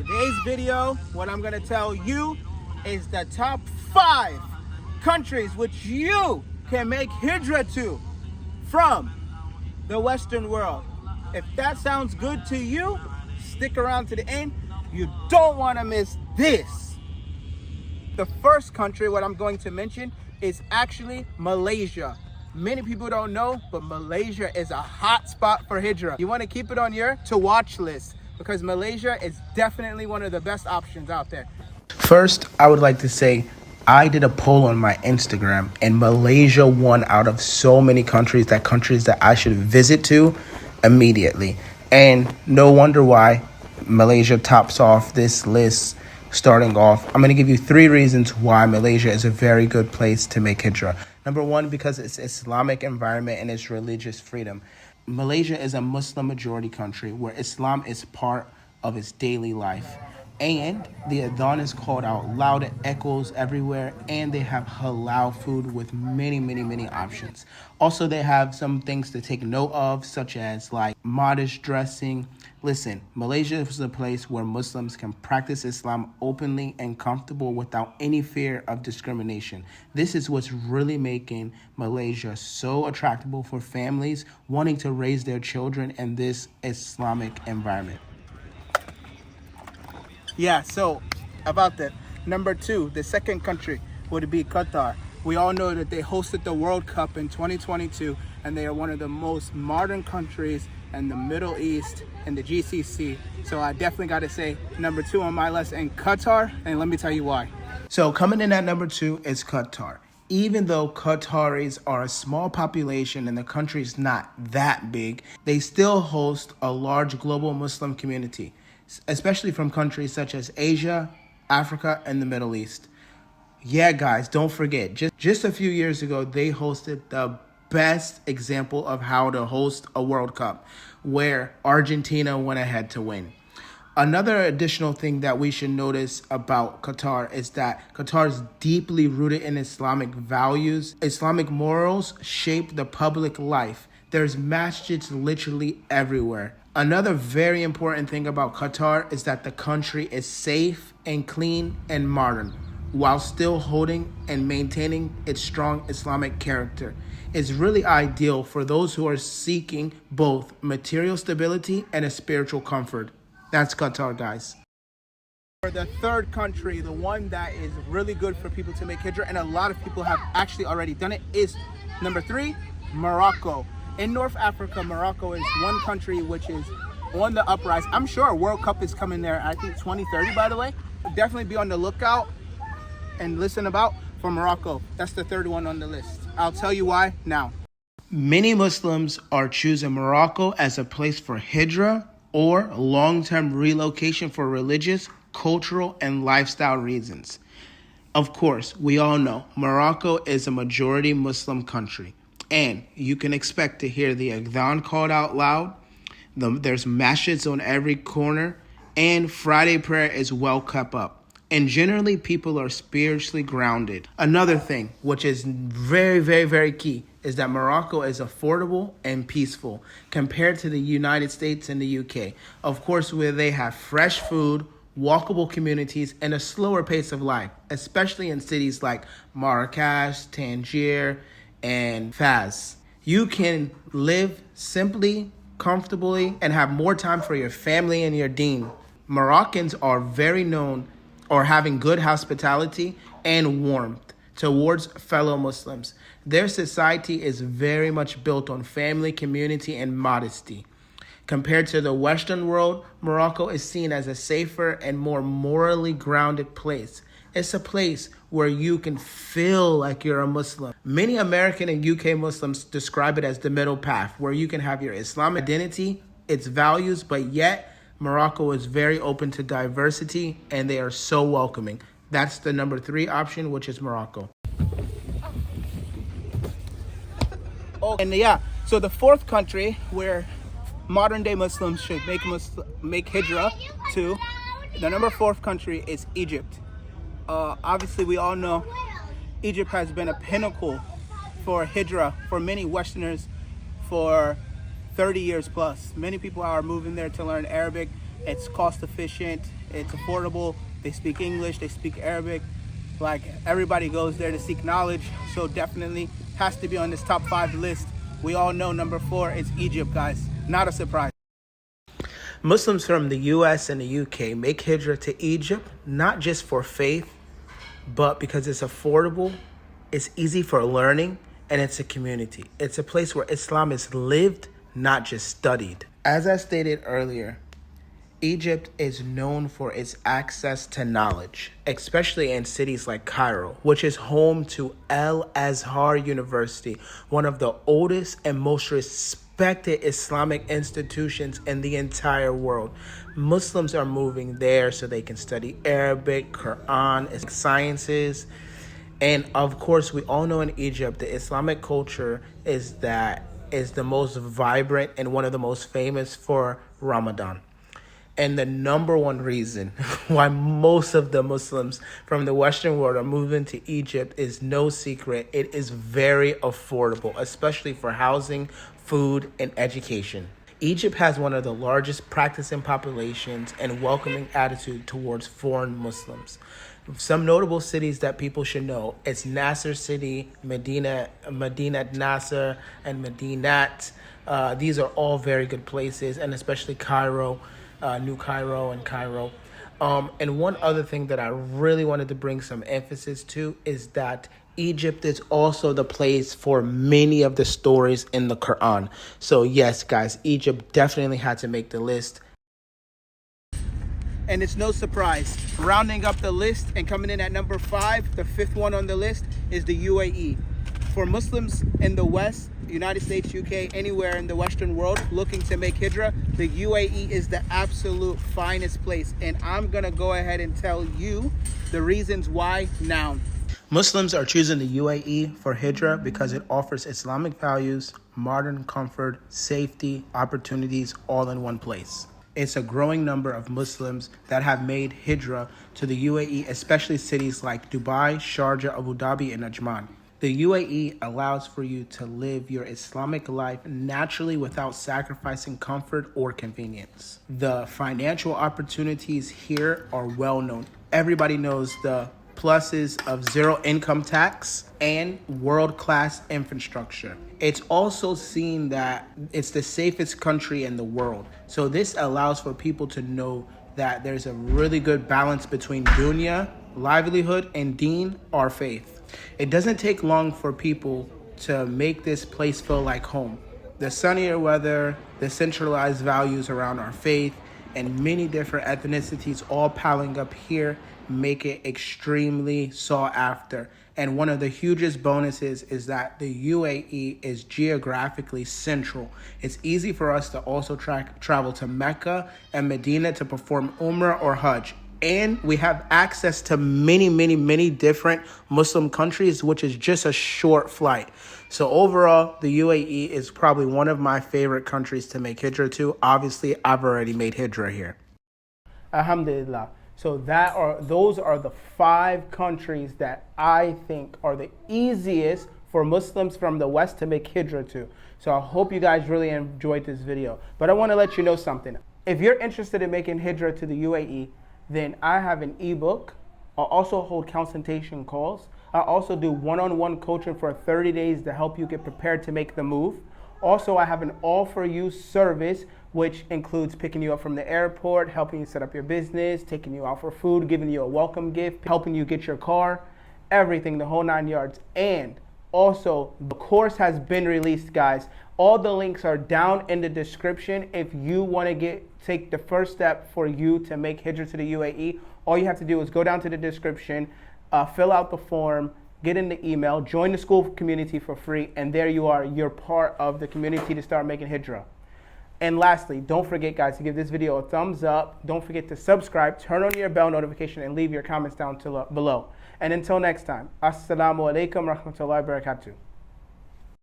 Today's video, what I'm gonna tell you is the top 5 countries which you can make hijra to from the Western world. If that sounds good to you, stick around to the end. You don't wanna miss this. The first country, what I'm going to mention, is actually Malaysia. Many people don't know, but Malaysia is a hot spot for hijra. You wanna keep it on your to-watch list because Malaysia is definitely one of the best options out there. First, I would like to say I did a poll on my Instagram and Malaysia won out of so many countries that I should visit to immediately. And no wonder why Malaysia tops off this list. Starting off, I'm going to give you 3 reasons why Malaysia is a very good place to make hijra. Number 1, because it's Islamic environment and its religious freedom. Malaysia is a Muslim majority country where Islam is part of its daily life. And the adhan is called out loud, it echoes everywhere, and they have halal food with many options. Also, they have some things to take note of, such as like modest dressing. Listen, Malaysia is a place where Muslims can practice Islam openly and comfortable without any fear of discrimination. This is what's really making Malaysia so attractive for families wanting to raise their children in this Islamic environment. Yeah, so about that. Number 2, the second country would be Qatar. We all know that they hosted the World Cup in 2022, and they are one of the most modern countries in the Middle East and the GCC. So I definitely got to say number 2 on my list in Qatar, and let me tell you why. So coming in at number 2 is Qatar. Even though Qataris are a small population and the country is not that big, they still host a large global Muslim community, especially from countries such as Asia, Africa, and the Middle East. Yeah, guys, don't forget, just a few years ago, they hosted the best example of how to host a World Cup, where Argentina went ahead to win. Another additional thing that we should notice about Qatar is that Qatar is deeply rooted in Islamic values. Islamic morals shape the public life. There's masjids literally everywhere. Another very important thing about Qatar is that the country is safe and clean and modern, while still holding and maintaining its strong Islamic character. It's really ideal for those who are seeking both material stability and a spiritual comfort. That's Qatar, guys. For the third country, the one that is really good for people to make hijra, and a lot of people have actually already done it, is number 3, Morocco. In North Africa, Morocco is one country which is on the uprise. I'm sure a World Cup is coming there, I think 2030, by the way. Definitely be on the lookout and listen about for Morocco. That's the 3rd one on the list. I'll tell you why now. Many Muslims are choosing Morocco as a place for hijra or long-term relocation for religious, cultural, and lifestyle reasons. Of course, we all know Morocco is a majority Muslim country, and you can expect to hear the adhan called out loud. There's masjids on every corner, and Friday prayer is well kept up. And generally, people are spiritually grounded. Another thing, which is very key, is that Morocco is affordable and peaceful compared to the United States and the UK. Of course, where they have fresh food, walkable communities, and a slower pace of life, especially in cities like Marrakesh, Tangier, and Fez. You can live simply, comfortably, and have more time for your family and your deen. Moroccans are very known or having good hospitality and warmth towards fellow Muslims. Their society is very much built on family, community, and modesty. Compared to the Western world, Morocco is seen as a safer and more morally grounded place. It's a place where you can feel like you're a Muslim. Many American and UK Muslims describe it as the middle path, where you can have your Islamic identity, its values, but yet Morocco is very open to diversity, and they are so welcoming. That's the number 3 option, which is Morocco. Oh, and yeah, so the 4th country where modern day Muslims should make hijra to, the number 4th country is Egypt. Obviously, we all know Egypt has been a pinnacle for hijra for many Westerners for 30 years plus. Many people are moving there to learn Arabic. It's cost efficient It's affordable. They speak English, they speak Arabic. Like, everybody goes there to seek knowledge, so definitely has to be on this top 5 list. We all know number 4 is Egypt, guys. Not a surprise. Muslims from the US and the UK make hijrah to Egypt, not just for faith, but because it's affordable, it's easy for learning, and it's a community. It's a place where Islam is lived, not just studied. As I stated earlier, Egypt is known for its access to knowledge, especially in cities like Cairo, which is home to Al-Azhar University, one of the oldest and most respected Islamic institutions in the entire world. Muslims are moving there so they can study Arabic, Quran, sciences. And of course, we all know in Egypt, the Islamic culture is the most vibrant and one of the most famous for Ramadan. And the number one reason why most of the Muslims from the Western world are moving to Egypt is no secret. It is very affordable, especially for housing, food, and education. Egypt has one of the largest practicing populations and welcoming attitude towards foreign Muslims. Some notable cities that people should know: it's Nasser City, Medinat Nasser, and Medinat. These are all very good places, and especially Cairo, New Cairo, and Cairo. And one other thing that I really wanted to bring some emphasis to is that Egypt is also the place for many of the stories in the Quran. So yes, guys, Egypt definitely had to make the list. And it's no surprise, rounding up the list and coming in at number 5, the 5th one on the list, is the UAE. For Muslims in the West, United States, UK, anywhere in the Western world looking to make hijrah, the UAE is the absolute finest place. And I'm going to go ahead and tell you the reasons why now. Muslims are choosing the UAE for hijrah because it offers Islamic values, modern comfort, safety, opportunities, all in one place. It's a growing number of Muslims that have made hijrah to the UAE, especially cities like Dubai, Sharjah, Abu Dhabi, and Ajman. The UAE allows for you to live your Islamic life naturally without sacrificing comfort or convenience. The financial opportunities here are well known. Everybody knows the pluses of zero income tax and world-class infrastructure. It's also seen that it's the safest country in the world. So this allows for people to know that there's a really good balance between dunya, livelihood, and deen, or faith. It doesn't take long for people to make this place feel like home. The sunnier weather, the centralized values around our faith, and many different ethnicities all piling up here make it extremely sought after. And one of the hugest bonuses is that the UAE is geographically central. It's easy for us to also travel to Mecca and Medina to perform Umrah or Hajj. And we have access to many different Muslim countries, which is just a short flight. So overall, the UAE is probably one of my favorite countries to make hijrah to. Obviously, I've already made hijrah here. Alhamdulillah. So those are the 5 countries that I think are the easiest for Muslims from the West to make hijrah to. So I hope you guys really enjoyed this video. But I want to let you know something. If you're interested in making hijrah to the UAE, then I have an ebook. I also hold consultation calls. I also do one-on-one coaching for 30 days to help you get prepared to make the move. Also, I have an all-for-you service, which includes picking you up from the airport, helping you set up your business, taking you out for food, giving you a welcome gift, helping you get your car, everything, the whole 9 yards. And also, the course has been released, guys. All the links are down in the description. If you want to take the first step for you to make hijrah to the UAE, all you have to do is go down to the description, fill out the form, get in the email, join the school community for free, and there you are. You're part of the community to start making hijrah. And lastly, don't forget, guys, to give this video a thumbs up. Don't forget to subscribe, turn on your bell notification, and leave your comments down below. And until next time, Assalamu alaikum rahmatullahi wa barakatuh.